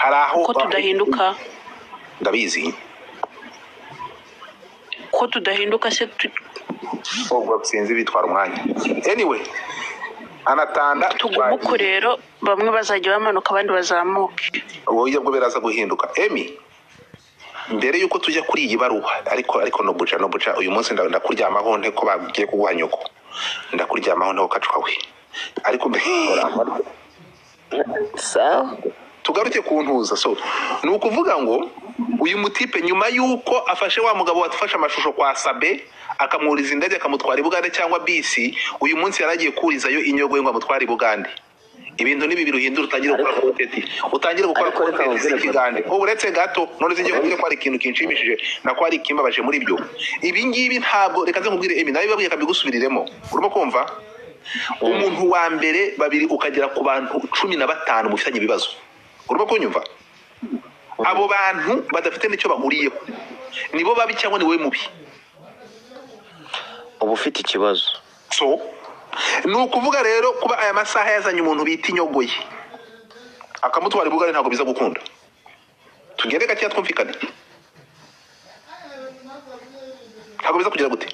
haraho ko tudahinduka ndabizi ko tudahinduka se ubwo sinzi bitwara umwanya anyway anatanda tugumuko rero bamwe bazajya bamanuka abandi bazamuke uburyo bwo beraza guhinduka Emi mbere yuko tujya kuri iyi baruha ariko no buca uyu munsi ndakuryamaho nte ko bagiye kuguha nyoko ndakuryamaho nte ukacwa we ariko sawa tugaruke ku ntuza so ni ukuvuga ngo uyu mutipe nyuma yuko afashe wa mugabo watufashe amashusho kwa Sabe akamwuriza indege akamutwara ibugande cyangwa bisi uyu munsi yaragiye kurizayo inyogo ngo amutware ibugande ibintu nibi biruhindura utangira gukora content z'ikigande uretse gato none zingiye kuvuga ko ari ikintu kinshimishije nako ari kimbabaje muri byo ibi ngibi ntabwo reka nze nkubwire Emi nawe babwiye kabigusubiriremo urimo kumva umuntu wa mbere babiri ukagera ku bantu 15 mufitanye ibibazo urimo kunyumva abo bantu badafite n'icyo bahuriyeho nibo babi cyangwa ni wowe mubi ubu ufite ikibazo so nukuvuga rero kuba aya masaha yazanye umuntu bita inyogoye akamutwara ibugare ntago biza gukunda tugere gake twumvikane ntago biza kugira gute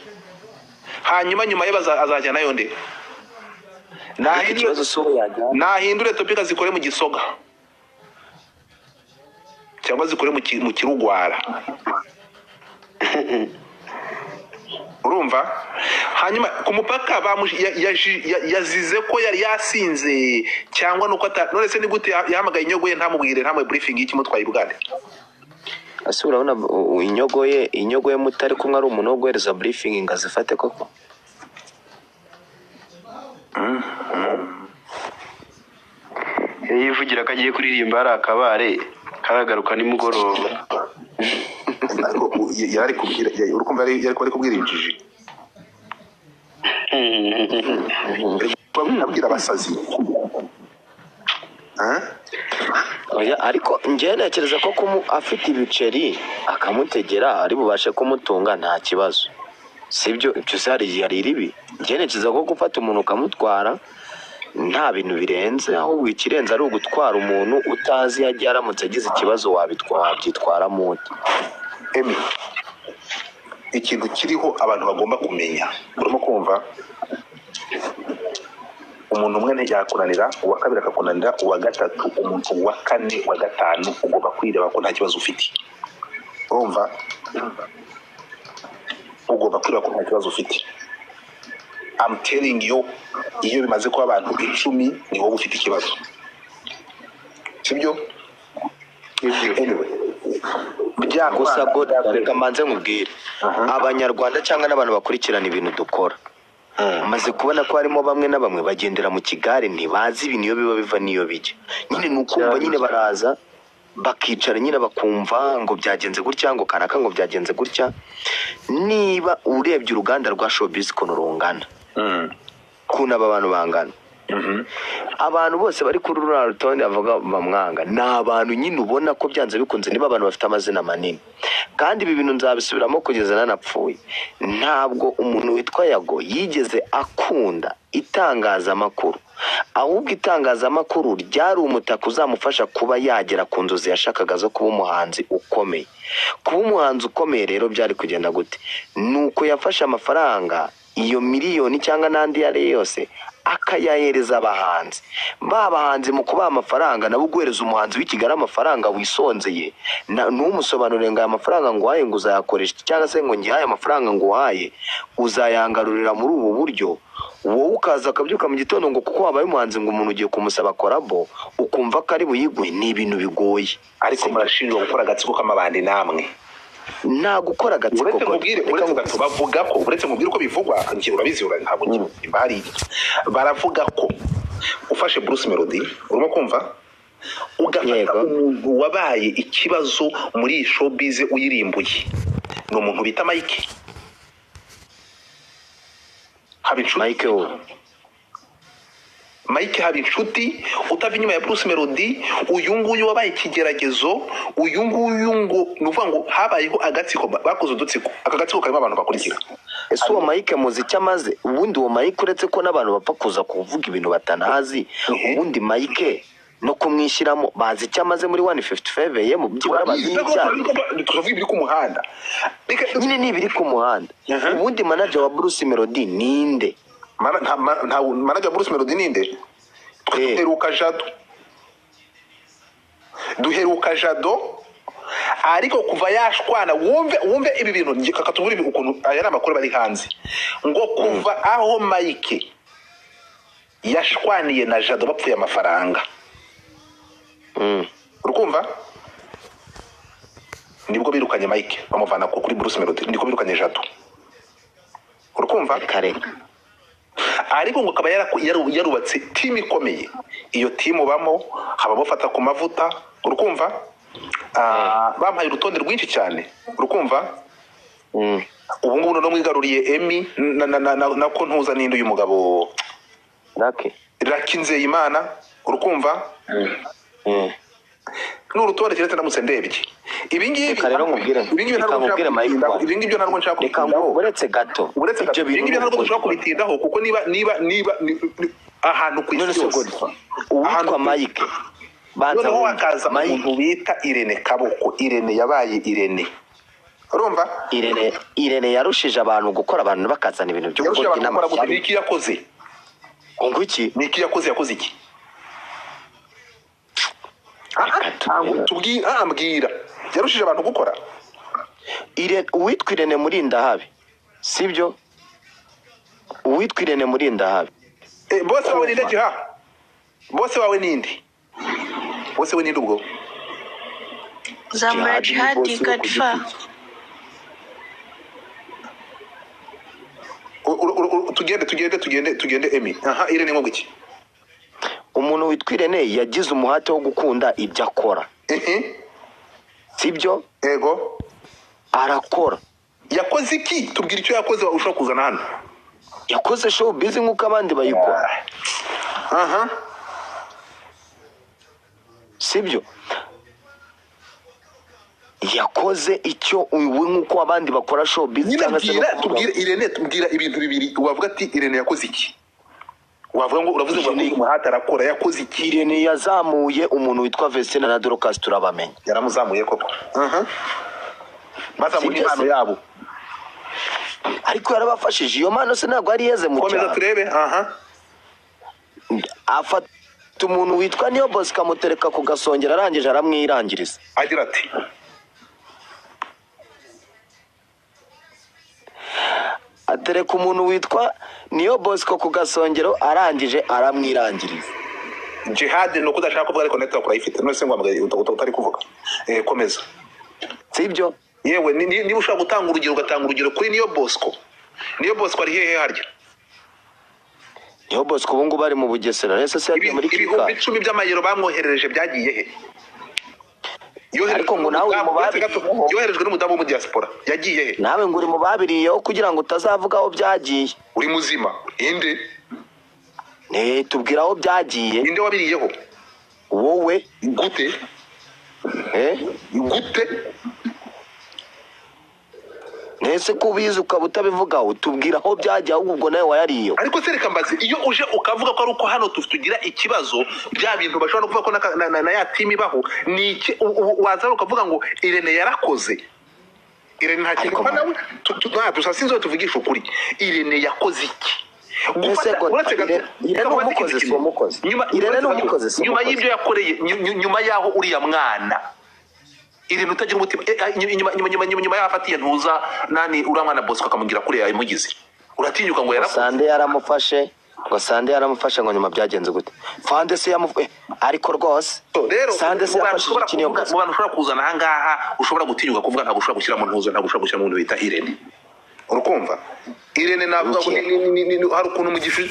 hanyuma nyuma ye azajya nayo nde nahindure topika zikore mu gisoga cyangwa zikore mu kirugwara urumva hanyuma ku mupaka yazize ko yari yasinze cyangwa nuko none se ni gute yahamagaye inyogoye ntamubwire ntamwe briefing y'ikimutwaye ibugande ase urabona inyogoye mutari kumwe ari umuntu wo guhereza briefing ngazifate koko yivugira ko agiye kuririmba ari akabare karagaruka nimugoroba yari kubwira urukumva yari kubwira injiji babwira abasazi oya ariko ngiye ntekereza ko afite ibiceri akamutegera ari bubashe kumutunga nta kibazo sibyo ibyo yari ribi ngiye ntekereza ko gufata umuntu ukamutwara nta bintu birenze aho ikirenze ari ugutwara umuntu utazi yagiye aramutse agize ikibazo wabyitwara muti Emi ikintu kiriho abantu bagomba kumenya urimo kumva umuntu umwe ntiyakунanira uwa kabiri akakunanira uwa gatatu umuntu wa kane wa gatanu ugomba kwireba ko nta kibazo ufite urumva ugomba kwireba ko nta kibazo ufite I'm telling you iyo bimaze kuba abantu 10 ni wowe ufite ikibazo sibyo gusa reka manze nkubwire abanyarwanda cyangwa n'abantu bakurikirana ibintu dukora maze kubona ko harimo bamwe na bamwe bagendera mu kigare ntibazi ibintu iyo biba biva niyo bijya nyine nukumva nyine baraza bakicara nyine bakumva ngo byagenze gutya ngo kanaka ngo byagenze gutya niba urebye uruganda rwa Showbiz kono rungana kuna abantu bangana abantu bose bari kuri rura rutonde bavuga bamwanga n'abantu nyine ubona ko byanze bikunze niba abantu bafite amazina manini kandi ibi bintu nzabisubiramo kugeza nanapfuye ntabwo umuntu witwa Yago yigeze akunda itangazamakuru ahubwo itangazamakuru ryari umutaka uzamufasha kuba yagera ku nzozi yashakaga zo kuba umuhanzi ukomeye rero byari kugenda gute nuko yafashe amafaranga iyo miliyoni cyangwa n'andi yari yose akayahereza abahanzi babahanzi mu kubaha amafaranga nabo guhereza umuhanzi w'Ikigali amafaranga wisonzeye n'umusobanurire ngo aya mafaranga ngo uhaye ngo uzayakoresha cyangwa se ngo ngihaye amafaranga ngo uhaye uzayangarurira muri ubu buryo wowe ukaza akabyuka mu gitondo ngo kuko wabaye umuhanzi ngo umuntu ugiye kumusaba korabo ukumva ko ari buyiguhe ni ibintu bigoye ariko murashinjwa gukora agatsiko k'amabandi namwe nta gukora agatsiko uretse bavuga ko uretse mubwira uko bivugwa ngiye urabizi ntabwo imbari baravuga ko ufashe Bruce Melody urimo kumva ugafata umuntu wabaye ikibazo muri Showbiz uyirimbuye no umuntu bita Mike Mike Habinshuti utava inyuma ya Bruce Melody uyu nguyu wabaye ikigeragezo uyu nguyu ngo nuvuga ngo habayeho agatsiko bakoze udutsiko akagatsiko karimo abantu bakurikira ese uwo Mike muziki amaze ubundi uwo Mike uretse ko n'abantu bapfa kuza kuvuga ibintu batanazi ubundi Mike no kumwishyiramo bazi icyo amaze muri 155 yemu byibura bazi icyayi tuvuga ibiri ku muhanda nyine nibiri ku muhanda. Ubundi manager wa Bruce Melody ninde? nta manager wa Bruce Melody ninde? duheruka Jado ariko kuva yashwana wumve ibi bintu kakatubura ibi ukuntu aya namakuru bari hanze ngo kuva aho Mike yashwaniye na Jado bapfuye amafaranga urukumva nibwo birukanye Mike bamuvana kuri Bruce Melody niko birukanye Jado urukumva kare ariko ngo kaba yarubatse team ikomeye iyo team bamo haba bafata ku mavuta urukumva bampaye urutonde rwinshi cyane urukumva ubu ngubu no mwigaruriye Emmy na ko ntuza ninde uyu mugabo Lucky Nzeyimana urukumva n'urutonde kiretse ndamutse ndebye ibi ngibi ntabwo nshaka kubitindaho uretse gato ibi ngibi ntabwo nshaka kubitindaho kuko niba ahantu ku isi yose uwitwa Mike noneho wakaza umuntu bita Irene Kaboko. Irene yabaye Irene urumva Irene yarushije abantu gukora abantu bakazana ibintu byo gukora n'amashyari. Niki yakoze nguki niki yakoze iki mbwira yarushije abantu gukora. Uwitwa Irene Murindahabi sibyo? Uwitwa Irene Murindahabi bose wawe ninde jiha? Bose wawe ninde? Bose we ninde ubwo? Zamura Jihadi Gadfa. Tugende Emmy. Irene ngo iki? Umuntu witwa Irene yagize umuhate wo gukunda ibyo akora. Sibyo? Ego. Arakora. Yakoze iki? Tubwira icyo yakoze ushaka kuzana hano. Yakoze show busy nkuko abandi bayikora. Sibyo? Yakoze icyo uyu nkuko abandi bakora show busy cyangwa se tubwire Irene tubwira ibintu bibiri wavuga ati Irene yakoze iki? Wavuga ngo uravuze ngo umuhata arakora yakoze iki? Irene yazamuye umuntu witwa Vestina na Dorcas turabamenya. Yaramuzamuye koko. Maza muri hano yabo. Ariko yarabafashije iyo mano se ntabwo ari yeze mu cyaro. Komeza turebe. Afata umuntu witwa Niyo Boss kamutereka ku gasongera arangije aramwirangiriza. Agira ati atereka umuntu witwa Niyo Boss ku gasongero arangije aramwirangiriza. Jihad no kudashaka kuvuga ariko network urayifite none se ngo utari kuvuga. Komeza. Sibyo? Yewe niba ushaka gutanga urugero kuri Niyo Bosco. Niyo Bosco ari hehe harya? Niyo Bosco ubu ngubu bari mu Bugesera rese se ari muri Kika. Ibihumbi 10 by'amayero bamwoherereje byagiye he? Ariko ngo nawe mu babiri yoherejwe n'umudamu mu diaspora yagiye he? Nawe ngo uri mu babiriyeho kugira ngo utazavuga aho byagiye. Uri muzima inde? Tubwira aho byagiye. Inde wabiriyeho? Wowe gute? Gute? Nese kubizi ukaba utabivugaho tubwira aho byagiye ahubwo nawe wayariyo. Ariko sereka mbaze iyo uje ukavuga ko ari uko hano tugira ikibazo bya bintu bashobora kuvuga ko na ya team ibaho ni iki waza ukavuga ngo Irene yarakoze. Irene nta kintu nawe tusasinzo tuvugisha ukuri. Irene yakoze iki? Nyuma y'ibyo yakoreye nyuma yaho uriya mwana Irene utagira umutima nyuma yafatiye ntuza nani uramwana Bosco akamugira kure yayimugize uratinyuka ngo yarakoze. Sande yaramufashe ngo nyuma byagenze gute? Fande se ariko rwose rero Sande se yafashije ikintu mu bantu ushobora kuzana ahangaha ushobora gutinyuka kuvuga ntabwo ushobora gushyira mu ntuzo ntabwo ushobora gushyira mu bintu bita Irene. Urukumva Irene navuga ngo hari ukuntu umugisha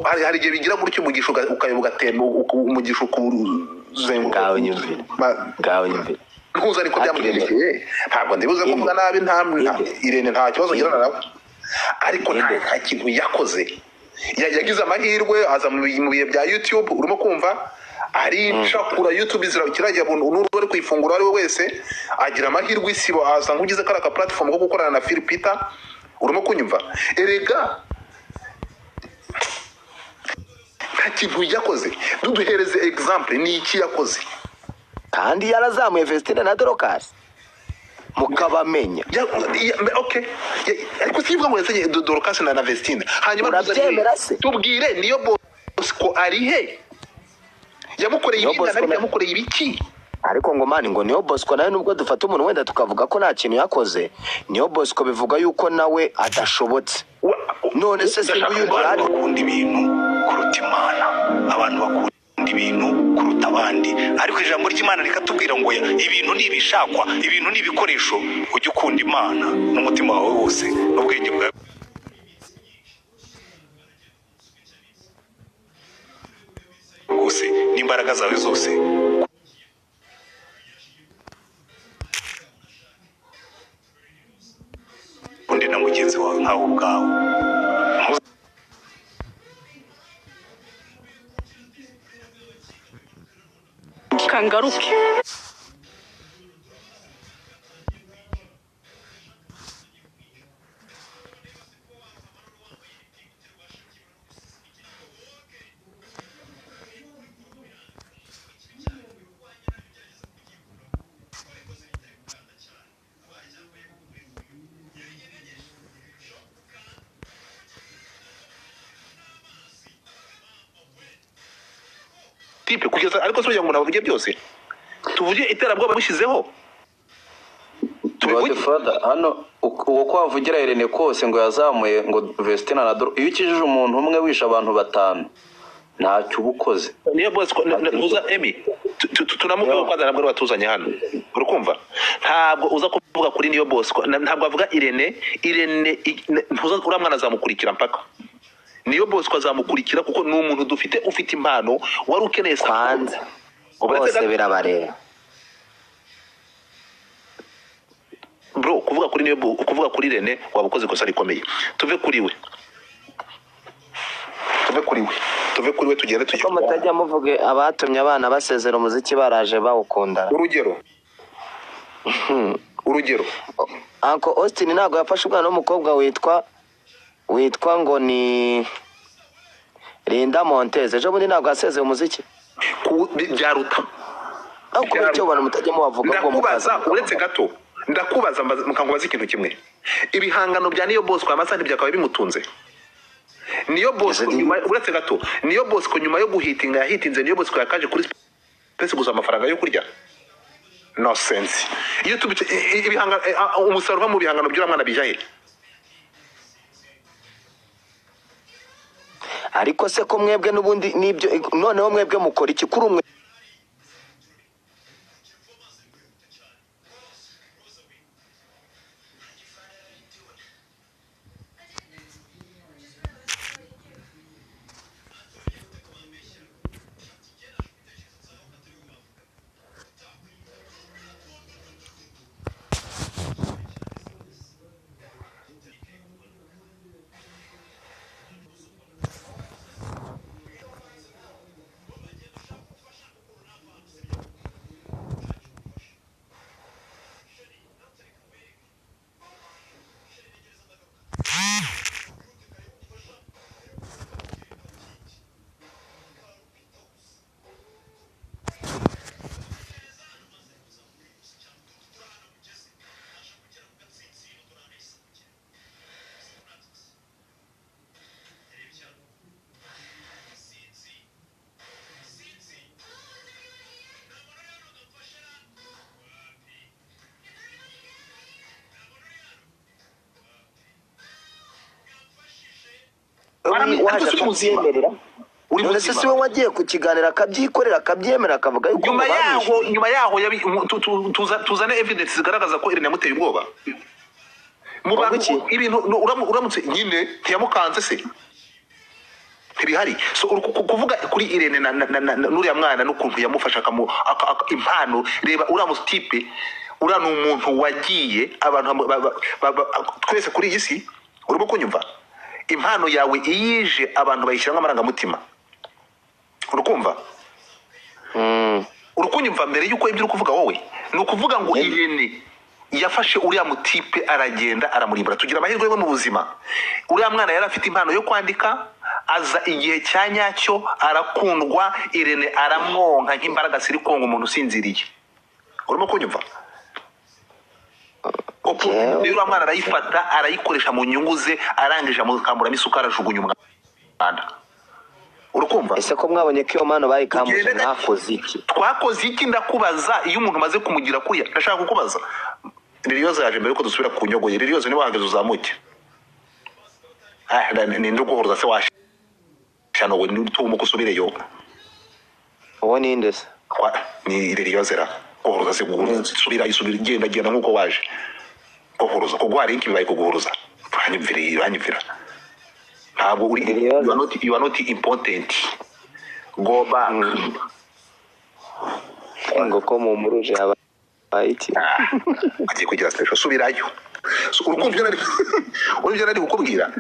hari igihe bigira gutyo umugisha ukayoboga tembo umugisha kuzenguka ngawe nyumvira ntuza ariko byamugendekeye ntabwo ndibuze kuvuga nabi Irene nta kibazo girana nawe ariko nta kintu yakoze. Yagize amahirwe aza mu bihe bya YouTube urimo kumva arica kura YouTube izira kiragiye n'uru ari kwifungura ari we wese agira amahirwe isibo aza nk'ugize karaka platform ko gukorana na Phil Peter urimo kunyumva. Erega nta kintu yakoze. Duduhereze example ni iki yakoze kandi yarazamuye Vestine na Dorcas mukabamenya. Okay, ariko sivuga ngo yasenye Dorcas na Vestine hanyuma tubwire niyo Bosco ari he yamukoreye ibintu yamukoreye ibiki. Ariko ngo mani ngo niyo Bosco nawe nubwo dufata umuntu wenda tukavuga ko nta kintu yakoze, niyo Bosco bivuga yuko nawe adashobotse. None se singuyu ari ukunda ibintu kuruta Imana, abantu bakunda ibintu kuruta abandi, ariko ijambo ry'Imana rikatubwira ngo ibintu nibishakwa, ibintu nibikoresho, ujye ukunda Imana n'umutima wawe wose n'ubwenge bwawe bwose n'imbaraga zawe zose. Undi na mugenzi wawe nkawe ubwawe. Kangaruke. Tipe kugeza ariko so ngo navuge byose tuvuge iterabwoba bishizeho tuvuge fada hano uko kwavugira Irene kose ngo yazamuye ngo Vestine na Doro iyo ukijije umuntu umwe wisha abantu batanu ntacyo ubukoze. Niyo Bosco uza Emi tunamuvuga kwanza nabwo batuzanye hano urukumva ntabwo uza kuvuga kuri niyo Bosco ntabwo avuga Irene ntuza uramwana azamukurikira mpaka niyo Bosco azamukurikira kuko ni umuntu dufite ufite impano wari ukeneye kwanza bose birabareba bro kuvuga kuri niyo kuvuga kuri Irene wabukoze kosa rikomeye. Tuve kuri we tugere ko mutajya muvuge abatumye abana basezera umuziki baraje bawukunda. urugero Uncle Austin ntago yafashe umwana w'umukobwa witwa ngo ni Linda Montez ejo bundi ntago yasezeye umuziki byaruta ariko icyo bana mutajya mubavuga ngo mukaza uretse gato ndakubaza mukangubaza ikintu kimwe ibihangano bya niyo Bosco amasandi byakabaye bimutunze. Niyo Bosco nyuma uretse gato niyo Bosco nyuma yo guhitinga yahitinze niyo Bosco yakaje kuri space guza amafaranga yo kurya no sense iyo tubice ibihangano umusaruro mu bihangano by'uramwana bijahe. Ariko se ko mwebwe nubundi nibyo noneho mwebwe mukora iki kuri umwe waje kubyemerera uri se wagiye ku kiganiro akabyikorera akabyemera akavuga yuko nyuma yaho tuzane evidence zigaragaza ko Irene yamuteye ubwoba mu bantu ibintu uramutse nyine ntiyamukanze se ntibihari. So kuvuga kuri Irene n'uriya mwana n'ukuntu yamufasha impano reba uramutse tipe ura n'umuntu wagiye abantu twese kuri iyi si urimo kunyumva impano yawe iyije abantu bayishyiramo amarangamutima urukumva urukunyumva mbere yuko ibyo uri kuvuga wowe ni ukuvuga ngo Irene yafashe uriya mutipe aragenda aramurimbura. Tugira amahirwe yo mu buzima uriya mwana yari afite impano yo kwandika aza igihe cya nyacyo, arakundwa, Irene aramwonka nk'imbaraga ziri konga umuntu usinziriye. Urimo kunyumva? Rero mwana arayifata arayikoresha mu nyungu ze, arangije amukamburamo isukari ajugunya umwanda. Urukumva? Ese ko mwabonye ko iyo mano bayikamuje mwakoze iki? Twakoze iki ndakubaza? Iyo umuntu maze kumugira kuriya, ndashaka kukubaza. Liliose yaje mbere ko dusubira ku nyogoye. Liliose ni wahageze uzamuke. Ni nduguhuruza se washano we n'utuma kusubireyo. Uwo ni ndese? Ni Liliose ra. Kuhuruza se gusubira isubira genda nkuko waje. Kuhuruza kugwara iki bibaye kuguhuruza. Banyumvira. Ntabwo uri you are not important. Go back. Ngo ko mu muruje aba iki? Agiye kugira special subirayo. Urukumva nari kukubwira.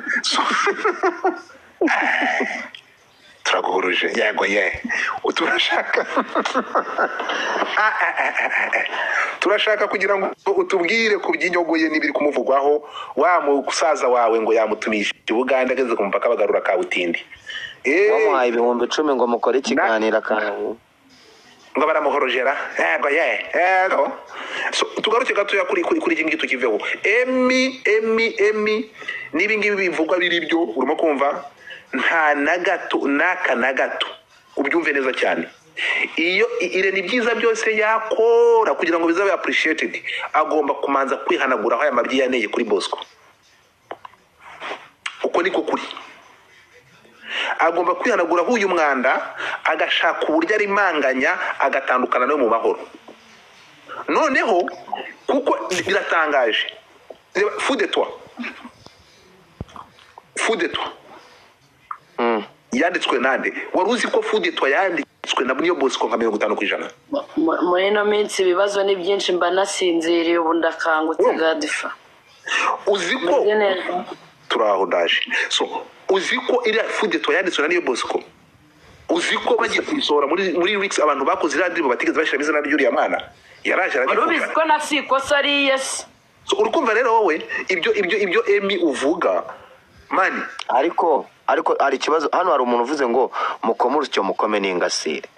Turaguhuruje yego ye. Turashaka kugira ngo utubwire ku by'inyogoye n'ibiri kumuvugwaho, wa musaza wawe ngo yamutumisha Uganda ageze ku mupaka bagarura Kabutindi. Wamuhaye 10,000 ngo mukore ikiganiro kantu. Ngo baramuhorojera. Yego. So tugaruke gatoya kuri iki ngiki tukiveho. Emi nibi ngibi bivugwa biri byo, urimo kumva? Nta na gato ubyumve neza cyane. Iyo Irene byiza byose yakora kugira ngo bizabe appreciated, agomba kumanza kwihanagura aho aya mabyi yaneye kuri Bosco. Uko niko kuri. Agomba kwihanagura uyu mwanda, agashaka uburyo ari manganya, agatandukana no mu mahoro. Noneho kuko biratangaje. Fou de toi. Yanditswe nande? Wari uzi ko Fou de toi yanditswe na Niyo Bosco nka 50%? Muri no minsi ibibazo ni byinshi, mba nasinziriye ubu ndakangutse Gadifa. Uzi ko turaho ndaje. So uzi ko iri Fou de toi yanditswe na Niyo Bosco? Uzi ko bagiye kwisora muri Rix abantu bakoze radio batigeze bashira izina ry'uriya mwana? Yaraje aragiye. Urubizi ko nasikosa ari yes. So urukumva rero wowe ibyo Emi uvuga mani, ariko ari kibazo hano. Hari umuntu uvuze ngo mukomuru cyo mukome n'ingasire.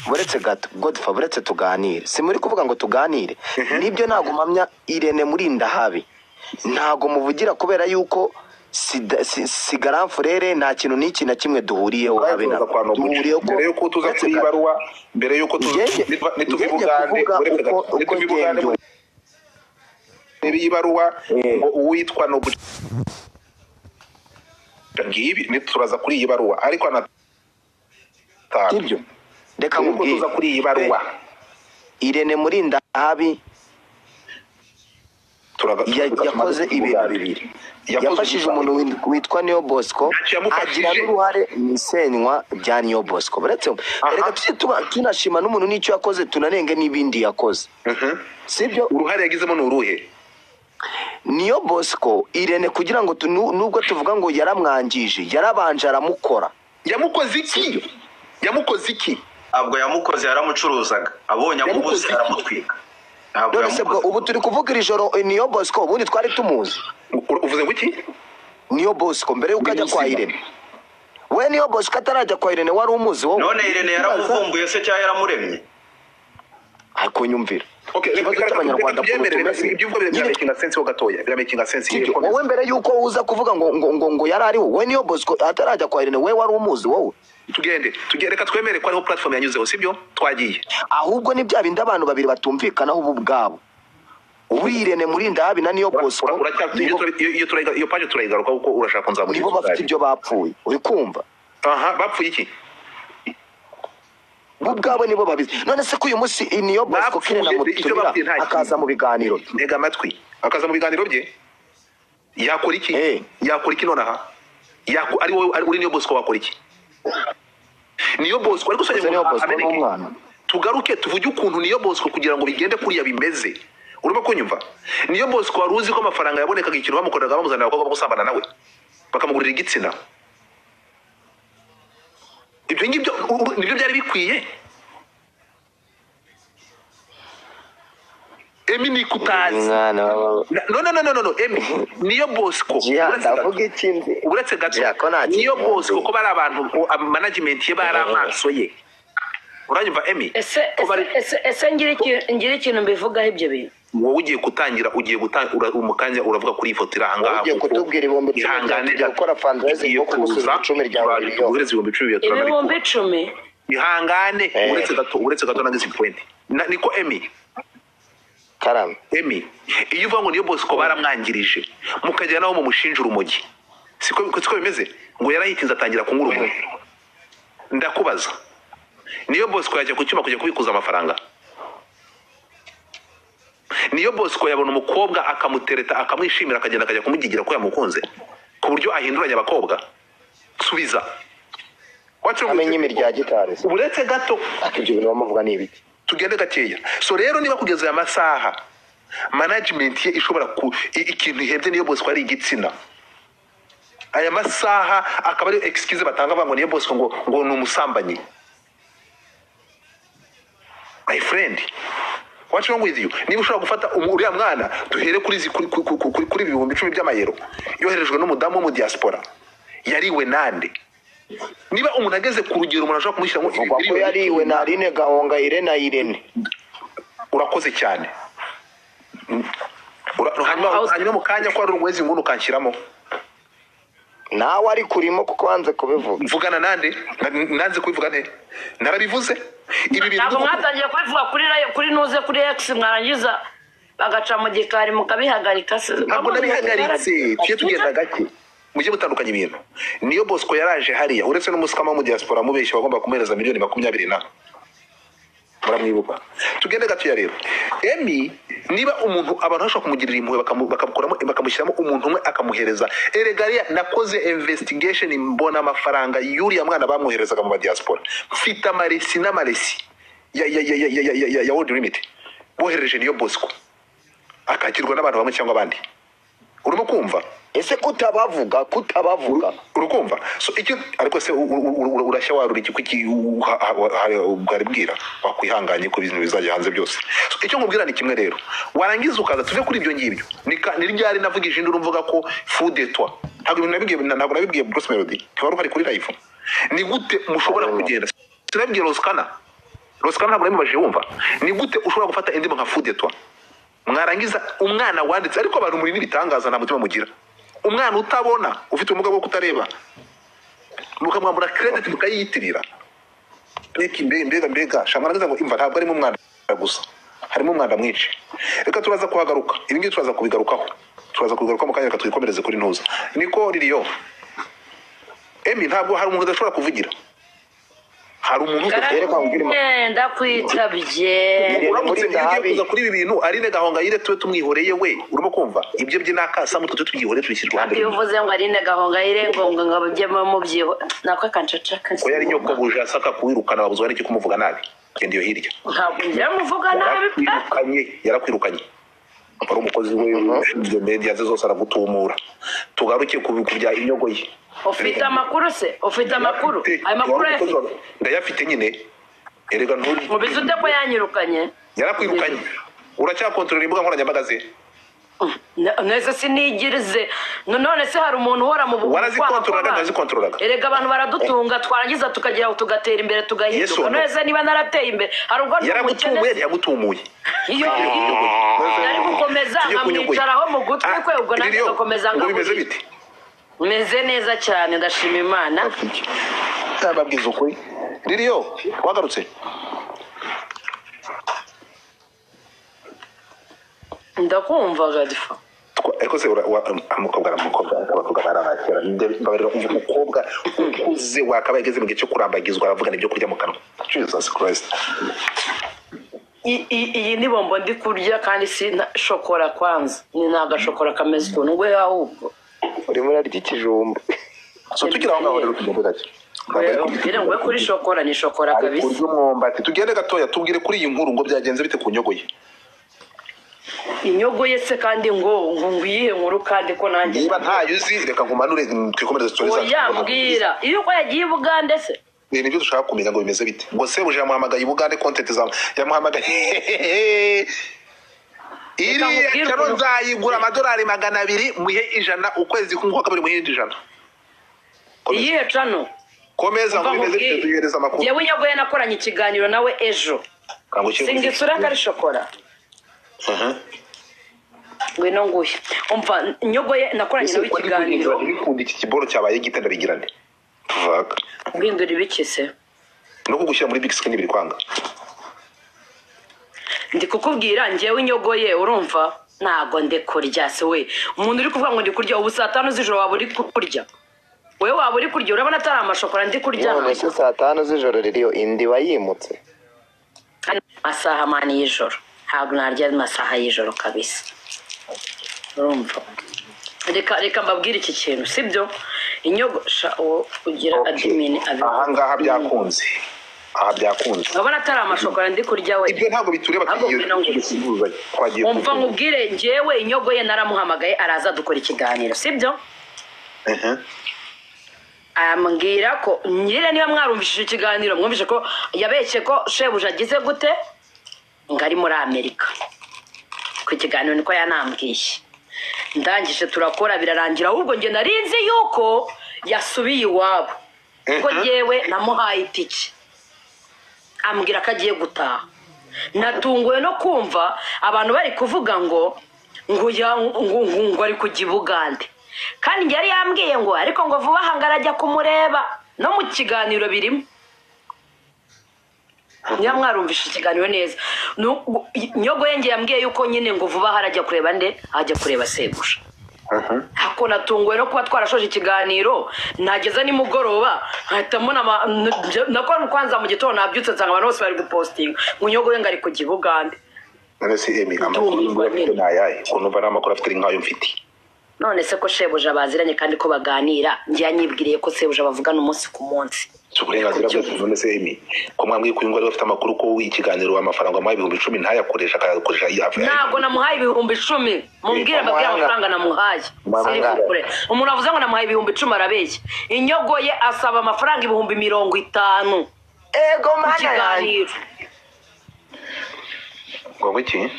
Buretse gato Godfa, buretse tuganire. Si muri kuvuga ngo tuganire. Nibyo ntago mpamya Irene muri ndahabi. Ntago muvugira kubera yuko sigara mfurere nta kintu n'iki na kimwe duhuriyeho habe na. Duhuriyeho mbere yuko tuza kuri ibaruwa, mbere yuko nituvugande ibaruwa ngo uwitwa no ngibi nituraza kuri iyi baruwa, ariko ibyo reka mubwire tuza kuri iyi baruwa. Irene muri ndahabi yakoze ibintu bibiri. Yafashije umuntu witwa Niyo Bosco, agira n'uruhare mu isenywa rya Niyo Bosco. Buretse reka tunashima n'umuntu n'icyo yakoze, tunanenge n'ibindi yakoze. Sibyo uruhare yagizemo n'uruhe? Niyo Bosco Irene kugira ngo nubwo tuvuga ngo yaramwangije, yarabanje aramukora. Yamukoze iki? Ntabwo yamukoze, yaramucuruzaga. Abonye amubuze aramutwika. None se ubu turi kuvuga iri joro Niyo Bosco ubundi twari tumuzi. Uvuze ngo iki? Niyo Bosco mbere yuko ajya kwa Irene. We Niyo Bosco atarajya kwa Irene wari umuzi wowe? None Irene yaramuvumbuye se cyangwa yaramuremye? Ariko nyumvira. Okay, Abanyarwanda biramaking sense ho gatoya. Biramaking sense. Wowe mbere yuko uza kuvuga ngo yari ari we Niyo Bosco atarajya kwa Irene, we wari umuzi wowe? Tugende reka twemere ko ariho platform yanyuzeho, sibyo? Twagiye. Ahubwo ni bya bindi abantu babiri batumvikanaho ubu bwabo. Irene muri ndahabi na Niyo Bosco. Iyo page turayigaruka kuko urashaka kunzamura. Nibo bafite ibyo bapfuye. Uri kumva? Bapfuye iki? Ubwabo nibo babizi. None se ko uyu munsi Niyo Bosco kirena mutumira akaza mu biganiro. Ntega amatwi. Akaza mu biganiro bye. Yakora iki? Yakora iki nonaha? Ari wowe uri Niyo Bosco wakora iki? Niyo Bosco ariko soje Niyo Bosco n'umwana. Tugaruke tuvuge ukuntu Niyo Bosco kugira ngo bigende kuriya bimeze. Urimo kunyumva? Niyo Bosco wari uzi ko amafaranga yabonekaga ikintu bamukoreraga bamuzanira abakobwa bo gusambana nawe, bakamugurira igitsina. Ibyo ngibyo nibyo byari bikwiye. Emi ni kutazi umwana no Emi niyo Bosco ndavuga ikindi uretse gato niyo Bosco ko bari abantu management ye bari amaso ye uranyumva Emi ese ngira ikintu mbivugaho ibyo bintu wowe ugiye gutangira umukanya uravuga kuri ifoto iranga ugiye kutubwira ibihumbi 10 byo gukora fundraising yo kugusubiza 10 ryawe ibihumbi 10 ihangane uretse gato na point niko Emi karame Emi iyo uvuga ngo niyo Bosco baramwangirije mukagera naho mu mushinjura umugi siko bimeze ngo yarahitinze atangira kunkura umuntu ndakubaza niyo Bosco yajya kucyuma kujya kubikuza amafaranga niyo Bosco yabona umukobwa akamutereta akamwishimira akagenda akajya kumugigira ko yamukunze ku buryo ahinduranya abakobwa subiza amenye imirya gitari uretse gato akibyo bintu bamuvuga ni ibiki tugende gakeya so rero niba kugeza aya masaha management ye ishobora ikintu ihebye niyo Bosco ari igitsina aya masaha akaba ari excuse batanga bango niyo Bosco ngo ni umusambanyi my friend what's wrong with you niba ushobora gufata uriya mwana duhere kuri ibihumbi 10 by'amayero yoherejwe n'umudamu wo mu diaspora yariwe nande niba umuntu ageze ku rugero umuntu ashobora kumushyiramo ko yariwe na Aline Gahongayire na Irene urakoze cyane hanyuma mu kanya ko ari urwezi nguno kanshyiramo nawe ari kurimo kuko wanze kubivuga mvugana nande nanze kubivuga nte narabivuze ibi bintu ntabwo mwatangiye kubivuga kuri nuze kuri X mwarangiza bagaca mu gikari mukabihagarika se ntabwo nabihagaritse tugenda gake mujye mutandukanya ibintu niyo Bosco yaraje hariya uretse n'umusikama mu diaspora mubeshye bagomba kumuhereza miliyoni 20 na muramwibuka tugende gato ya rero Emi niba umuntu abantu bashaka kumugirira impuhwe bakamukoramo bakamushyiramo umuntu umwe akamuhereza eregaria nakoze investigation mbona amafaranga yuriya mwana bamwoherezaga mu diaspora mfite amaresi n'amaresi ya World Limit bohereje niyo Bosco akakirwa n'abantu bamwe cyangwa abandi urimo kumva ese kutabavuga urukumva so icyo ariko se urashya warura iki kuki ugaribwira wakwihanganye ko ibintu bizajya hanze byose so icyo nkubwira ni kimwe rero warangiza ukaza tuve kuri ibyo ngibyo ni ryari navugije induru mvuga ko food etwa ntabwo nabibwiye Bruce Melody twari hari kuri live ni gute mushobora kugenda turabwiye Roskana ntabwo nabibaje wumva ni gute ushobora gufata indimo nka food etwa mwarangiza umwana wanditse ariko abantu muri nibitangaza nta mutima mugira umwana utabona ufite umugabo wo kutareba mukamwambura credit mukayiyitirira mbega shamwana ngo imva ntabwo arimo umwana gusa harimo umwana mwinshi reka turaza kuhagaruka ibi ngibi turaza kubigarukaho mu kanya twikomereze kuri ntuza niko ririyo Emi ntabwo hari umuntu udashobora kuvugira hari umuntu utereka ubwira ndakwitabye uramutse ugiye kuza kuri ibi bintu Aline Gahongayire tube tumwihoreye we urimo kumva ibyo by'inakasa mutwe twihoreye twishyirwa hande iyo uvuze ngo Aline Gahongayire ngo ngabujyemo mu byiho nako kancaca ko yari nyoko buje asaka kuwirukana babuzwa n'iki kumuvuga nabi gende yo hirya ntabwo nyamuvuga nabi yarakwirukanye ari umukozi we ushinzwe media zose aragutumura tugaruke kubya inyogo ye ufite amakuru se ayo makuru ndayafite nyine erega nturi mubizude ko yanyirukanye yarakwirukanye uracyakontorera imbuga nkoranyambaga ze nese sinigirize none se hari umuntu uhora mu bukungu warazikontoreraga erega abantu baradutunga twarangiza tukagira tugatera imbere tugahinduka nese niba narateye imbere hari ubwo yagutumuye iyo nari gukomeza nkamwicaraho mu gutwi kwe ubwo nanjye ngakomeza bimeze bite meze neza cyane ndashima Imana babwiza ukuri ririyo wagarutse ndakumva Gadifa ariko se umukobwa barabakira mbabarira umukobwa ukuze wakabaye ageze mu gihe cyo kurambagizwa aravuga n'ibyo kurya mu kanwa Jesus Christ iyi ni bombo ndi kurya kandi si shokora kwanza ni nagashokora kameze ukuntu ngwe ahubwo urimo urarya ikijumba so tugira aho ngaho rero tugende gake ubwire ngo kuri shokora ni shokora kabisa kurya umwumbati tugende gatoya tubwire kuri iyi nkuru ngo byagenze bite ku nyogo ye inyogo ye se kandi ngo iyihe nkuru kandi ko nanjye niba ntayo uzi reka ngumanure twikomereze stories zacu yambwira iyo ko yagiye Bugande se nibyo dushaka kumenya ngo bimeze bite ngo se buje yamuhamagaye Bugande content za yamuhamagaye iriya cyaro nzayigura amadolari 200 muhe 100 ukwezi kumwe kwa kabiri muhe 100 iyihe cano komeza ngo bimeze tugereza amakuru yewe Nyogoye nakoranye ikiganiro nawe ejo singisura kari shokora ngwino nguye umva Nyogoye nakoranye nawe ikiganiro bikundi iki kiboro cyabaye gitenda bigirane tuvaga ngindura ibikise no kugushyira muri big screen biri kwanga ndi kukubwira njyewe Nyogoye urumva ntago ndekurya se we umuntu uri kuvuga ngo ndi kurya ubu saa 5 z'ijoro waba uri kurya wewe waba uri kurya urabona atari amashokora ndi kurya none se saa 5 z'ijoro ririyo indi wayimutse amasaha mani y'ijoro ntabwo narya amasaha y'ijoro kabisa urumva reka mbabwire iki kintu sibyo inyogosha uwo ugira admin aha ngaha byakunze aha byakunze urabona atari amashokora ndi kurya we ibyo ntabwo bitureba twagiye umva nkubwire njyewe Inyogoye naramuhamagaye araza dukora ikiganiro sibyo ambwira ko nyire niba mwarumvishije ikiganiro mwumvise ko yabeshye ko shebuja agize gute ngari muri Amerika ku kiganiro niko yanambwiye ndangije turakora birarangira ahubwo nge narinzi yuko yasubiye iwabo ko yewe namuhaye itike ambwira ko agiye gutaha natunguwe no kumva abantu bari kuvuga ngo ari kujya i Bugande kandi yari yambwiye ngo ariko ngo vuba hangara ajya kumureba no mu kiganiro birimo niba mwarumvishe ikiganiro neza Nyogoye nge yambwiye yuko nyine ngo vuba harajya kureba nde ajya kureba Sebusha hako natunguwe no kuba twarashoje ikiganiro nageza nimugoroba nkahitamo nakora kwanza mu gitondo nabyutse nsanga abantu bose bari gupostinga ngo Nyogoye ngo ari kujya i Bugande none se amakuru nayaye kunumva ari amakuru afite nk'ayo mfite none se ko shebuja baziranye kandi ko baganira njye yanyibwiriye ko Sebusha bavugana umunsi ku munsi uburenganzira bwose none se ko mwambwiye ko ingwari bafite amakuru ko ikiganiro amafaranga amaye 10,000 ntayakoresha akayakoresha yafe ntabwo namuhaye 10,000 mumbwire mbabwire amafaranga namuhaye umuntu avuze ngo namuhaye 10,000 arabeshya Inyogoye asaba amafaranga 50,000 ego mana yanjye ngo iki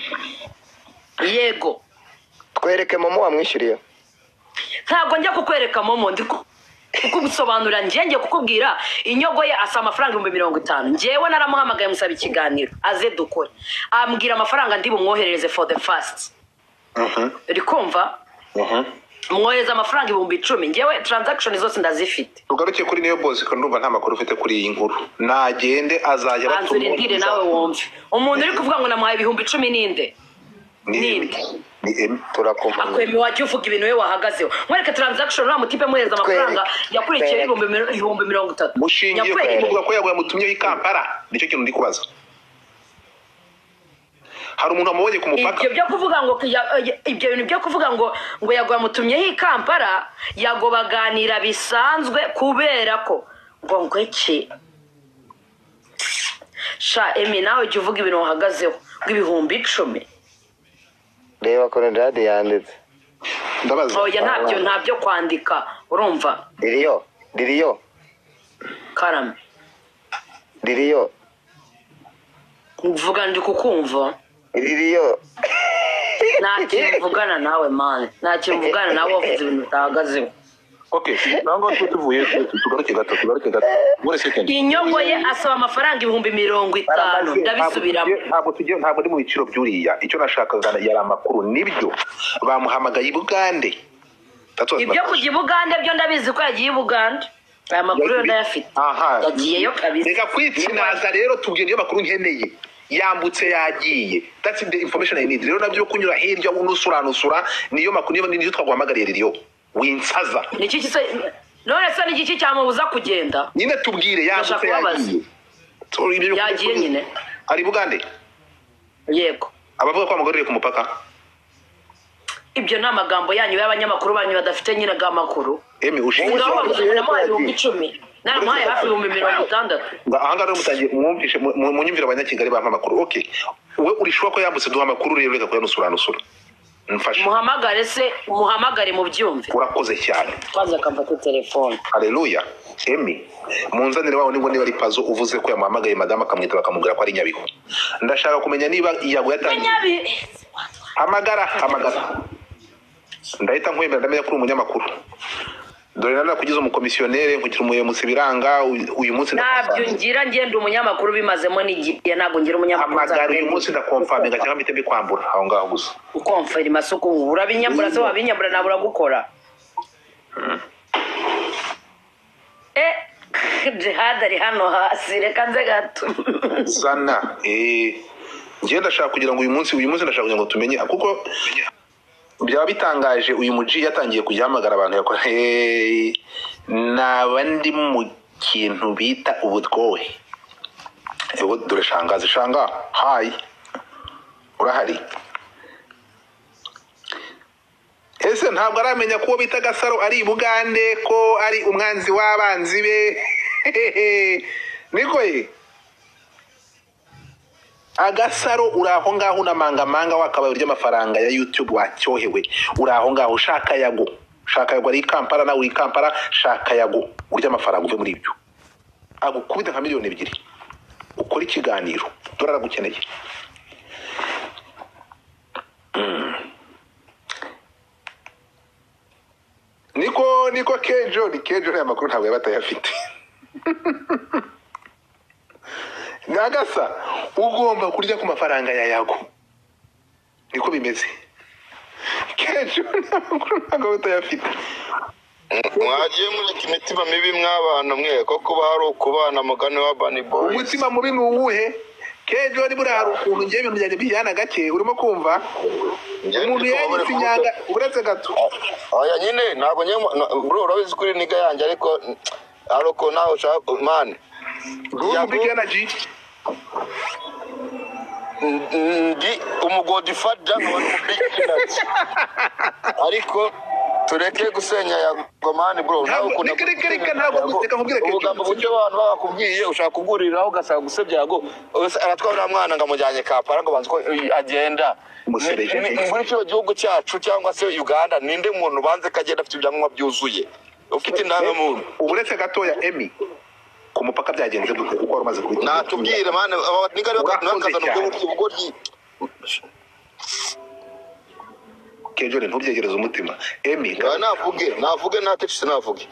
yego twereke momo wamwishyuriye ntabwo njya kukwereka momo ndi kugusobanurira njye kukubwira Inyogoye asaba amafaranga 50,000 njyewe naramuhamagaye musaba ikiganiro aze dukore ambwira amafaranga ndi bumwoherereze for the fast rikumva mwohereza amafaranga 10,000 njyewe transaction zose ndazifite ugarukiye kuri niyo boss ko ndumva nta makuru ufite kuri iyi nkuru nagende azajya batumurindire nawe wumve umuntu uri kuvuga ngo namuhaye 10,000 ninde turakoma akwemi wajya uvuga ibintu we wahagazeho mwereke transaction ura mutipe muhereza amafaranga yakurikiye 30,000 mushingiye kuvuga ko yaguye mutumye i Kampala nicyo kintu ndi kubaza hari umuntu amubonye ku mupaka ibyo kuvuga ngo ibyo bintu byo kuvuga ngo yaguye mutumye i Kampala yago baganira bisanzwe kubera ko ngo ngweki sha emi nawe ujye uvuga ibintu wahagazeho ngo 10,000 reba ko radi yanditse ndabaza oya ntabyo kwandika urumva ririyo karame ririyo mvuga ndi kukumva ririyo nta mvugana nawe man nta mvugana nawe wavuze ibintu utahagazeho okay nango tuvuye tugaruke gato muri second Inyogoye asaba amafaranga 50,000 ndabisubiramo ntabwo ndi mu biciro byuriya icyo nashakaga yari amakuru nibyo bamuhamagaye i Bugande ibyo kujya i Bugande byo ndabizi ko yagiye i Bugande aya makuru yo ndayafite yagiyeyo kabisa reka kwitsinaza rero tubwiye niyo makuru nkeneye yambutse yagiye that's the information I need rero nabyo kunyura hirya unusura niyo makuru niyo twaguhamagariye ririyo winsaza niki kise none se niki cyamubuza kugenda nyine tubwire yambutse yagiye nyine ari Bugande yego abavuga ko amagorere ku mupaka ibyo nta magambo yanyu y'abanyamakuru banyu badafite nyine gamakuru ushinzwe namuhaye 10,000 naramuhaye hafi 60,000 ahanga rero mutangiye mwumvishe munyumvira abanyakigali bampa amakuru okay we urishwa ko yambutse duha amakuru rero reka kuyanusura mfasha muhamagare mu byumve urakoze cyane twaza kamfata telefone haleluya emi munzanire wawe niba ari pazo uvuze ko yamuhamagaye madama akamwita bakamubwira ko ari Nyabihu ndashaka kumenya niba yago yatangiye hamagara ndahita nkwemera ndamenya kuri umunyamakuru dore nana kugize umukomisiyonere kugira umuyobozi biranga uyu munsi ntabyo ngira ngenda umunyamakuru bimazemo n'igihe ntabwo ngira umunyamakuru hamagara uyu munsi ndakomfaminga cyangwa mpite bikwambura aho ngaho gusa ukomfirima soko urabinyambura se wabinyambura nabura gukora jihad ari hano hasi reka nze gato sana ngiye ndashaka kugira ngo uyu munsi ndashaka kugira ngo tumenye kuko byaba bitangaje uyu muji yatangiye kujya hamagara abantu yakora nabandi mu kintu bita ubutwowe dore shangazi shanga hayi urahari ese ntabwo aramenya ko bita Gasaro ari Bugande ko ari umwanzi w'abanzi be niko Agasaro uraho ngaho unamangamanga wakabaye urya amafaranga ya YouTube wacyohewe uraho ngaho shaka yago ari Kampala na uri Kampala shaka yago urya amafaranga uve muri ibyo agukubita nka miliyoni 2 ukora ikiganiro dorara gukeneye niko Kejo ya makuru ntabwo yabatayafite Nagasa ugomba kurya ku mafaranga ya yago niko bimeze Kejo ntabwo batayafite mwagiye mureka imitima mibi mw'abantu mwe ko kuba hari ukubana mugani wa Bunny Boy umutima mubi nuwuhe Kejo ari buri hari ukuntu ngiye ibintu byanjye bijyana gake urimo kumva umuntu yanyitse inyanga uretse gato oya nyine ntabwo bro urabizi kuri niga yanjye ariko ariko naho ushaka man big energy ndi umugodifaja nk'abantu big energy ariko tureke gusenya yago man bro naho ukunda reka ntabwo guseka nkubwire Kejo ubugambo buryo abantu bakubwiye ushaka kuguriraho ugasaba gusebya yago aratwara mwana ngamujyanye Kampala ngo banze ko agenda muri cyo gihugu cyacu cyangwa se Uganda ninde muntu banze kagenda afite ibyangombwa byuzuye ufite indangamuntu muntu uburetse gatoya Emi ku mupaka byagenze gute uko wamaze kubita natubwire man nigari bakazana ubugoryi Kejo ntubyegereza umutima Emi navuge natekisi navuge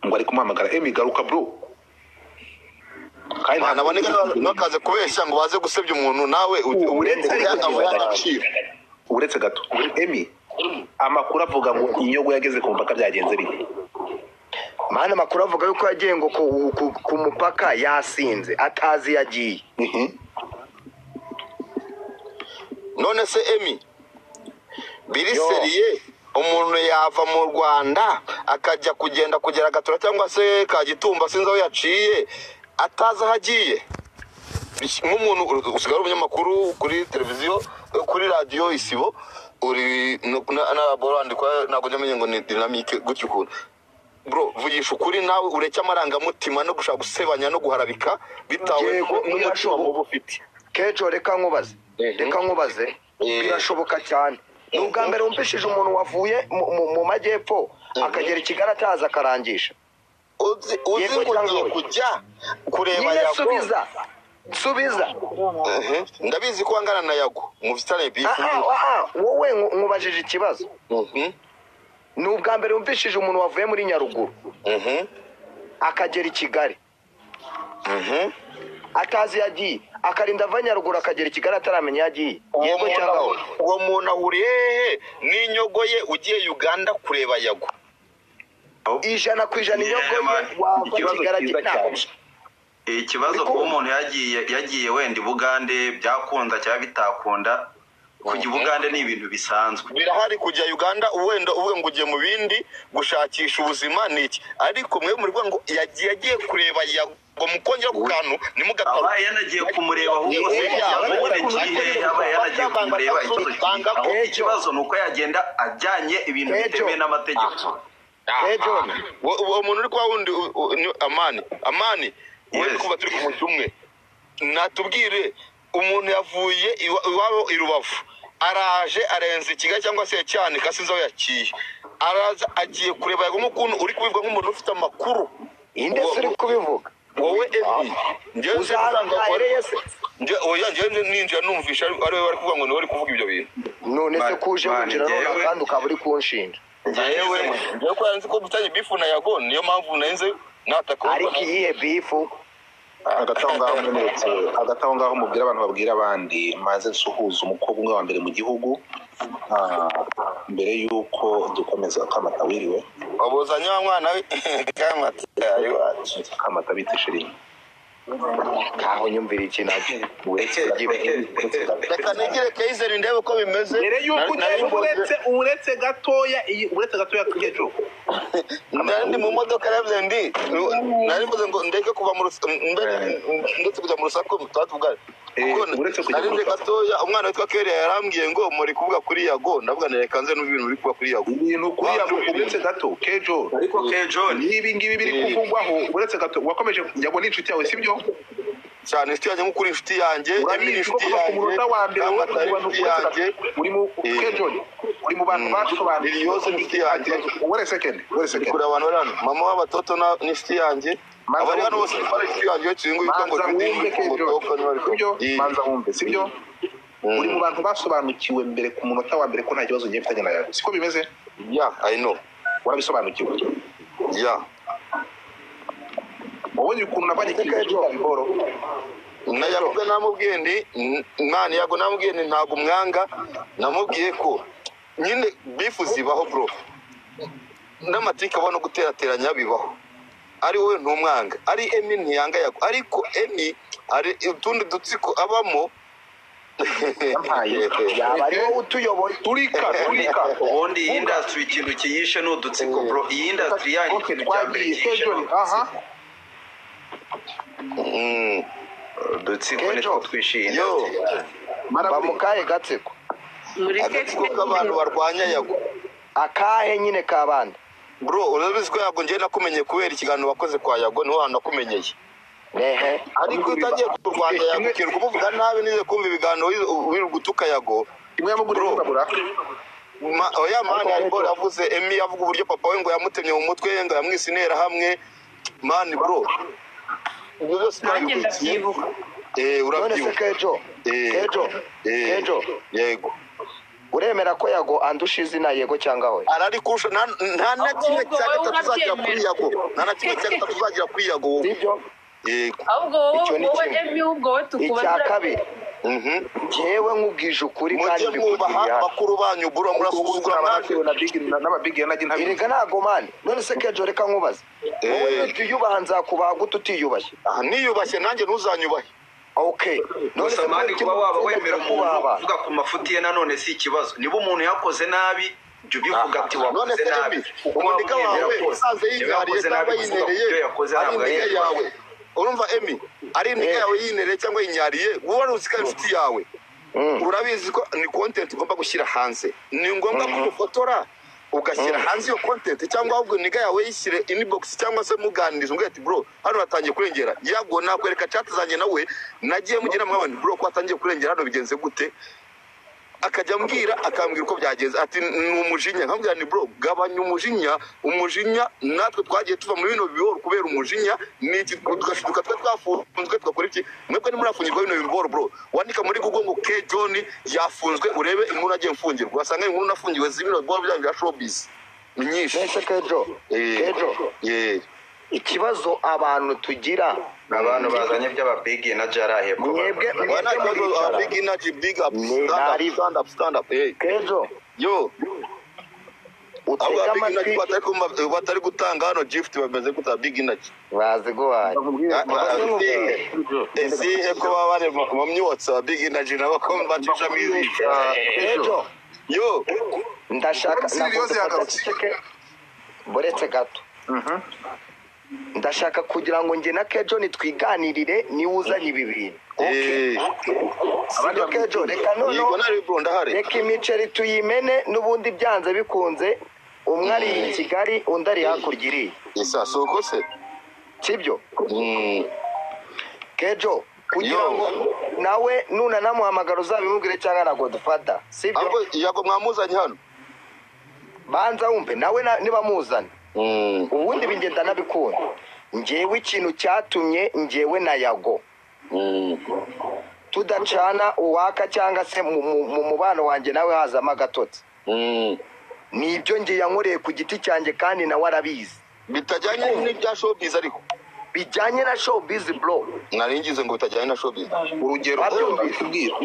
ngo ari kumuhamagara Emi garuka bro kandi naboneka nakaze kubeshya ngo baze gusebya umuntu nawe uretse gato Emi amakuru avuga ngo inyogo yageze ku mupaka byagenze bite mana amakuru avuga yuko yagiye ngo ku mupaka yasinze atazi yagiye none se Emi biriseriye umuntu yava mu Rwanda akajya kugera Gatora cyangwa se Kagitumba sinzi aho yaciye ataza hagiye nk'umuntu usigara umunyamakuru kuri televiziyo kuri radio Isibo uri na Borandi kwa ntabwo njamenye ngo ni dynamique gutyo ukuntu bro vugisha ukuri nawe ureke amarangamutima no gushaka gusebanya no guharabika bitawe n'umuco mubo ufite Kejo reka nkubaze birashoboka cyane n'ubwa mbere wumvishije umuntu wavuye mu majyepfo akagera Kigali ataza akarangisha uzi kujya kureba yago subiza ndabizi ko angana na yago mufitane bifu wowe nkubajije ikibazo n'ubwa mbere wumvishije umuntu wavuye muri Nyaruguru akagera Kigali atazi yagiye akarinda ava Nyaruguru akagera Kigali ataramenya yagiye yego cyangwa uwo muntu ahuriye n'inyogo ye ugiye Uganda kureba yago 100% inyogo ye ikibazo ko umuntu yagiye wenda Bugande byakunda cyangwa bitakunda kujya Bugande ni ibintu bisanzwe birahari kujya Uganda wenda uvuga ngo ugiye mu bindi gushakisha ubuzima niki ariko mwe muri ngo yagiye kureba yago mukongera ku kantu ni mugatoro abaye yanagiye kumureba ahubwo se yabone kihe abaye yanagiye kumureba ikibazo nuko yagenda ajyanye ibintu bitemewe n'amategeko uwo muntu uri kwa wundi amani we kuba turi ku muntu umwe natubwire umuntu yavuye iwabo i Rubavu araje arenze Kigali cyangwa se cyane kasinzo yakiye araza agiye kureba yago mukuntu uri kubivuga nk'umuntu ufite amakuru inde se uri kubivuga wowe Emi njye uzahangahereye se njye ninjira numvisha ari we bari kuvuga ngo ni we uri kuvuga ibyo bintu none se kuje winjira none kandi ukaba uri kunshinja njyewe ko yanzi ko dutanye bifu na Yago niyo mpamvu nenze nataka ariko iyihe bifu agataho ngaho mubwira abantu babwira abandi maze nsuhuza umukobwa umwe wa mbere mu gihugu mbere yuko dukomeza Kamata wiriwe wabuzanye wa mwana we Kamata yayiwacu Kamata bita shiri kaho nyumvira iki nacyo reka nigire Kaiser ndebe ko bimeze mbere yuko uretse gatoya kejo ndi mu modoka yavuze ndi nari mvuze ngo ndeke kuva mu ndetse kujya mu rusako twatuvugana nari nze gatoya umwana witwa Keria yarambwiye ngo muri kuvuga kuri Yago ndavuga reka nze n'ibintu biri kuvuga kuri Yago ibintu kuri Yago uretse gato kejo ariko kejo nibi ngibi biri kuvugwaho uretse gato wakomeje Yago n'inshuti yawe sibyo cyane inshuti yanjye nk'ukuri inshuti yanjye Emily inshuti yanjye uri mu kejo uri mu bantu basobanuriye yose inshuti yanjye wait a second kuri abantu barano mama w'abatoto na inshuti yanjye abari hano bose bari inshuti yanjye cyingo yuko ngo manza wumve sibyo uri mu bantu basobanukiwe mbere ku munota wa mbere ko nta kibazo ngiye mfitanye na Yago siko bimeze I know warabisobanukiwe wowe ukuntu nabanye kejo biboro nayavuga namubwiye ndi Imana Yago namubwiye ndi ntago umwanga namubwiye ko nyine bifu zibaho bro n'amatika abona guterateranya bibaho ari wowe ntumwanga ari Emi ntiyanga Yago ariko Emi ari utundi dutsiko abamo yaba ari wowe utuyoboye turika ubundi iyi industry ikintu kiyishe ni udutsiko bro iyi industry yanyu ikintu cya mbere kiyishe udutsiko nitwo twishimye bamukaye gatsiko agatsiko k'abantu barwanya Yago akahe nyine kabandi bro urabizi ko Yago njye nakumenye kubera ikiganiro wakoze kwa Yago niho nakumenyeye ariko utagiye kurwanya Yago kirwa umuvuga nabi nize kumva ibiganiro wiri gutuka Yago imwe yamugurira oya mani ariko yavuze Emi avuga uburyo papa we ngo yamutemye mu mutwe ngo yamwise intera hamwe mani bro ibyo byose ndabyibuka urabyibuka kejo yego uremera ko Yago andusha izina Yego cyangwa we arari kurusha nta na kimwe cya gatatu tuzagira kuri Yago nta na kimwe cya gatatu tuzagira kuri Yago sibyo yego ahubwo wowe Emi ubwo we tukuba icya kabiri jewe nkubwije ukuri kandi mujye mwubaha bakuru banyu buro murasuzugura n'ababigi yanajye ntabizi erega ntago mani none se kejo reka nkubaze wowe utiyubaha nzakubaha gute utiyubashye niyubashye nanjye ntuzanyubahe okay none se mani kuba waba wemera umuntu uvuga ku mafuti ye nanone si ikibazo niba umuntu yakoze nabi jya ubivuga ati wakoze nabi umuniga wawe usanze yinyariye cyangwa yinereye ari yawe urumva Emi ari indiga yawe yinereye cyangwa yinyariye wowe uzi ko inshuti yawe urabizi ko ni content ugomba gushyira hanze ni ngombwa kumufotora ugashyira hanze iyo content cyangwa ahubwo niga yawe yishyire inbox cyangwa se muganiriza ngo ati bro hano natangiye kurengera Yago nakwereka chat zanjye nawe nagiye mugira mwabandi bro ko atangiye kurengera hano bigenze gute akajya akambwira uko byagenze ati ni umujinya nkambwira ni bro gabanya umujinya natwe twagiye tuva muri bino biboro kubera umujinya niki tugashiduka twafunzwe twakora iki mwebwe nimurafungirwa bino biboro bro wandika muri Google ngo K John yafunzwe urebe inkuru agiye mfungirwa wasanga inkuru nafungiwe zibino biboro bya showbiz nyinshi nese kejo ikibazo abantu tugira abantu bazanye by'ababigi na jarahe mwebwe big energy big up stand up kejo yo utega amatwi batari gutanga hano gift bameze guta big energy bazi guhaye ezihe ko baba bari mu myotsi wa big energy nabo ko bacisha mizi kejo yo ndashaka boretse gato ndashaka kugira ngo njye na Kejo nitwiganirire niwe uzanye ibi bintu abandi Kejo reka reka imiceri tuyimene n'ubundi byanze bikunze umwe ari i Kigali undi ari hakurya iriya isa soko se sibyo Kejo kugira ngo nawe nuna namuhamagara uzabimubwire cyangwa na Godfather sibyo Yago mwamuzanye hano banza wumve nawe niba muzana ubundi bingenda nabikunda njyewe ikintu cyatumye njyewe na Yago tudacana uwaka cyangwa se mu mubano wanjye nawe hazamo agatotsi nibyo njye yankoreye ku giti cyanjye kandi nawe arabizi bitajyanye n'ibya showbiz ariko bijyanye na showbiz bro naringize ngo bitajyanye na showbiz urugero kubwira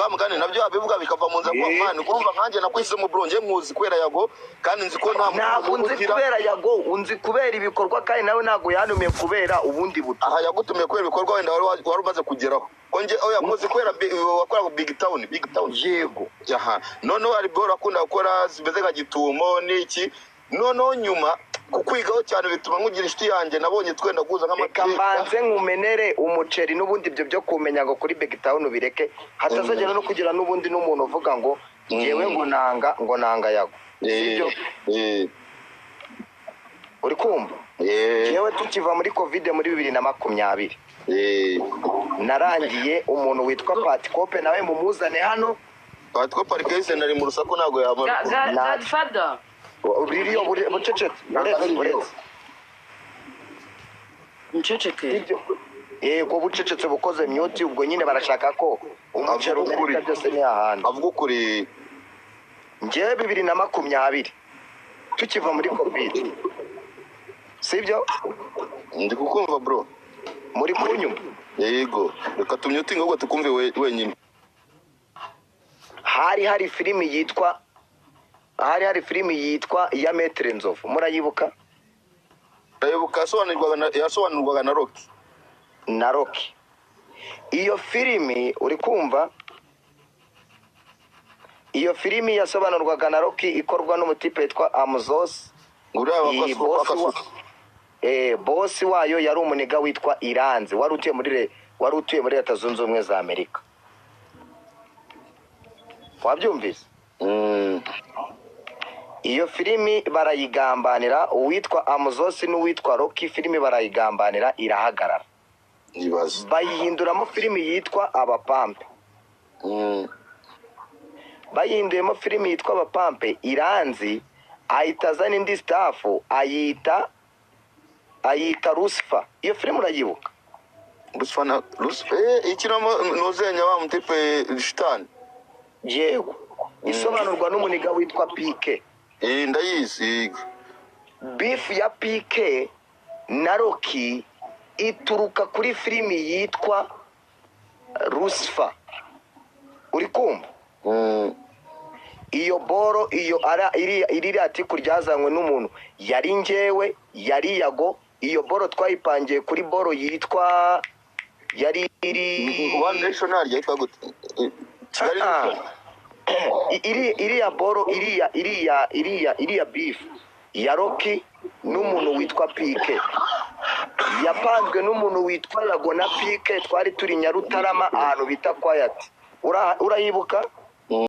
ya mugani nabyo abivuga bikava mu nzira kwa mwana kumva nkanje nakwisemo bro nje muzi kwera Yago kandi nzi ko ntabwo nzi kubera Yago unzi kubera ibikorwa kandi nawe ntabwo yanumiye kubera ubundi buto aha yagutumiye kubera ibikorwa wenda wari umaze kugeraho konje oya muzi kwera wakora big town yego aha none ari bora akunda gukora zimeze nka gitumo n'iki none nyuma kukwigaho cyane bituma nkugira inshuti yanjye nabonye twenda guza nk'amateka mbanze nkumenere umuceri n'ubundi byo kumenya ngo kuri big town bireke hatazagera no kugira n'ubundi n'umuntu uvuga ngo ngewe ngo nanga Yago sibyo uri kumva yewe tukiva muri covid muri 2020 narangiye umuntu witwa Patikope nawe mumuzane hano Patikope arikese nari mu rusaku nago yabona Godfather Uriyo bucecetse Nceceke yego bucecetse bukoze mute ubwo nyine barashaka ko umuceri ukuri byose ni ahandi avuga ukuri ngewe 2020 tukiva muri covid sibyo ndi kukumva bro muri kunyuma yego reka tumyutinga ubwo tukumve wenyine hari filimi yitwa ya Maître Nzovu murayibuka yasobanurwaga na Rocky iyo filimi uri kumva iyo filimi yasobanurwaga na Rocky ikorwa n'umutipe witwa Amuzos boss wayo yari umuniga witwa Iranzi wari utuye muri Leta Zunze Ubumwe za Amerika wabyumvise iyo filimi barayigambanira uwitwa Amuzos n'uwitwa Rocky filimi barayigambanira irahagarara bayihinduramo filimi yitwa Abapampe bayinduyemo filimi yitwa Abapampe Iranzi ayitazana indi staff ayita Lucifer iyo filimi urayibuka Lucifer ikiramo nozenya wa mutipe shitani yego isobanurwa n'umuniga witwa Pike ndayizi beef ya Pike na Rocky ituruka kuri filimi yitwa Lucifer uri kumva iyo boro iyo iri ati kuryazanywe n'umuntu yari njyewe yari Yago iyo boro twayipangiye kuri boro yitwa yari iri One National yitwa gute iriya boro iriya beef ya Rocky n'umuntu witwa Pike yapanzwe n'umuntu witwa Yago na Pike twari turi Nyarutarama ahantu bita Quiet urayibuka